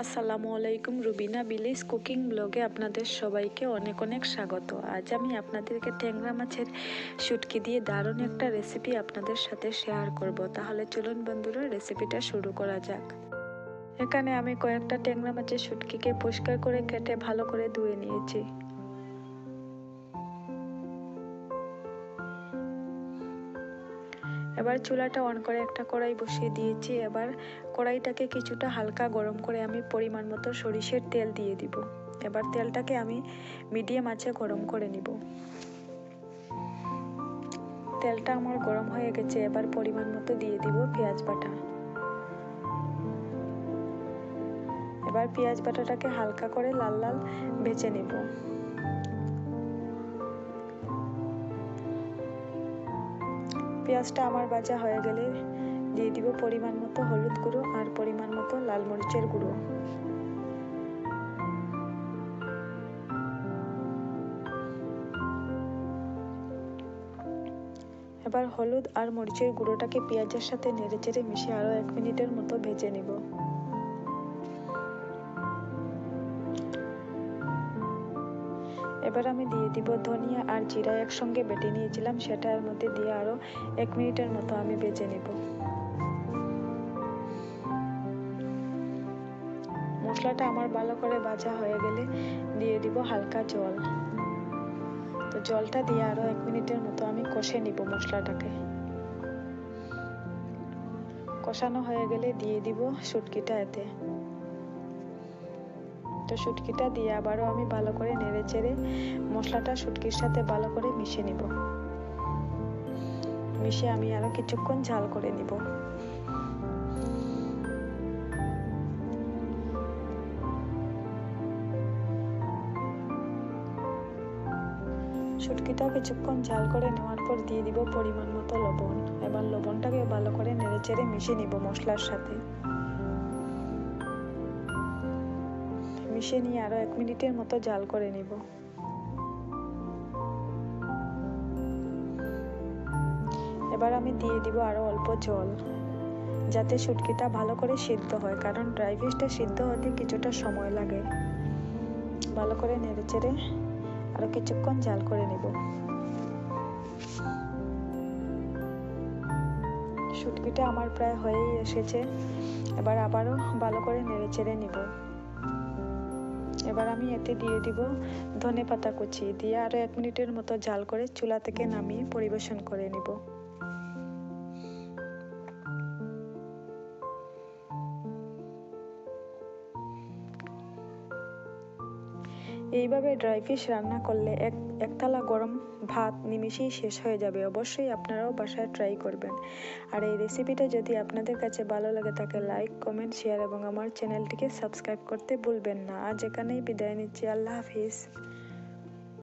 আসসালামু আলাইকুম, রুবিনা বিলিস কুকিং ব্লগে আপনাদের সবাইকে অনেক অনেক স্বাগত। আজ আমি আপনাদেরকে ট্যাংরা মাছের শুটকি দিয়ে দারুণ একটা রেসিপি আপনাদের সাথে শেয়ার করব। তাহলে চলুন বন্ধুরা, রেসিপিটা শুরু করা যাক। এখানে আমি কয়েকটা ট্যাংরা মাছের শুটকিকে পরিষ্কার করে কেটে ভালো করে ধুয়ে নিয়েছি। এবার চুলাটা অন করে একটা কড়াই বসিয়ে দিয়েছি। এবার কড়াইটাকে কিছুটা হালকা গরম করে আমি পরিমাণ মতো সরিষার তেল দিয়ে দিব। এবার তেলটাকে আমি মিডিয়াম আঁচে গরম করে নিব। তেলটা আমার গরম হয়ে গেছে। এবার পরিমাণ মতো দিয়ে দিব পেঁয়াজ বাটা। এবার পেঁয়াজ বাটাটাকে হালকা করে লাল লাল ভেজে নেব। পেঁয়াজটা আমার ভাজা হয়ে গেলে দিয়ে দিব পরিমাণ মতো হলুদ গুঁড়ো আর পরিমাণ মতো লাল মরিচের গুঁড়ো। এবার হলুদ আর মরিচের গুঁড়োটাকে পেঁয়াজের সাথে নেড়েচেড়ে মিশিয়ে আরও 1 মিনিটের মতো ভেজে নেব। এবার আমি দিয়ে দিব ধনিয়া আর জিরা একসঙ্গে বেটে নিয়েছিলাম, সেটা এর মধ্যে দিয়ে আরও 1 মিনিটের মতো আমি ভেজে নেব। মশলাটা আমার ভালো করে ভাজা হয়ে গেলে দিয়ে দিব হালকা জল। তো জলটা দিয়ে আরও 1 মিনিটের মতো আমি কষে নিব মশলাটাকে। কষানো হয়ে গেলে দিয়ে দিব শুটকিটা এতে। তো শুটকিটা দিয়ে আবারও আমি ভালো করে নেড়ে চেড়ে মশলাটা শুটকির সাথে ভালো করে মিশিয়ে নিব। মিশিয়ে আমি আরও কিছুক্ষণ ঝাল করে নিব। শুটকিটা কিছুক্ষণ ঝাল করে নেওয়ার পর দিয়ে দিব পরিমাণ মতো লবণ। এবার লবণটাকে ভালো করে নেড়ে চেড়ে মিশিয়ে নিব মশলার সাথে। মিশিয়ে নিয়ে আরও 1 মিনিটের মতো ঝাল করে নিব। এবার আমি দিয়ে দিব আরও অল্প জল, যাতে শুটকিটা ভালো করে সিদ্ধ হয়, কারণ ড্রাই ফিশটা সিদ্ধ হতে কিছুটা সময় লাগে। ভালো করে নেড়ে চেড়ে আরও কিছুক্ষণ ঝাল করে নেব। শুটকিটা আমার প্রায় হয়েই এসেছে। এবার আবারও ভালো করে নেড়ে চেড়ে নিব। এবার আমি এতে দিয়ে দিব ধনেপাতা কুচি, দিয়ে আরও 1 মিনিটের মতো ঝাল করে চুলা থেকে নামিয়ে পরিবেশন করে নিব। এইভাবে ড্রাই ফিশ রান্না করলে এক থালা গরম ভাত নিমিশেই শেষ হয়ে যাবে। অবশ্যই আপনারাও বাসায় ট্রাই করবেন। আর এই রেসিপিটা যদি আপনাদের কাছে ভালো লাগে থাকে লাইক, কমেন্ট, শেয়ার এবং আমার চ্যানেলটিকে সাবস্ক্রাইব করতে ভুলবেন না। আজ এখানেই বিদায় নিচ্ছি। আল্লাহ হাফিজ।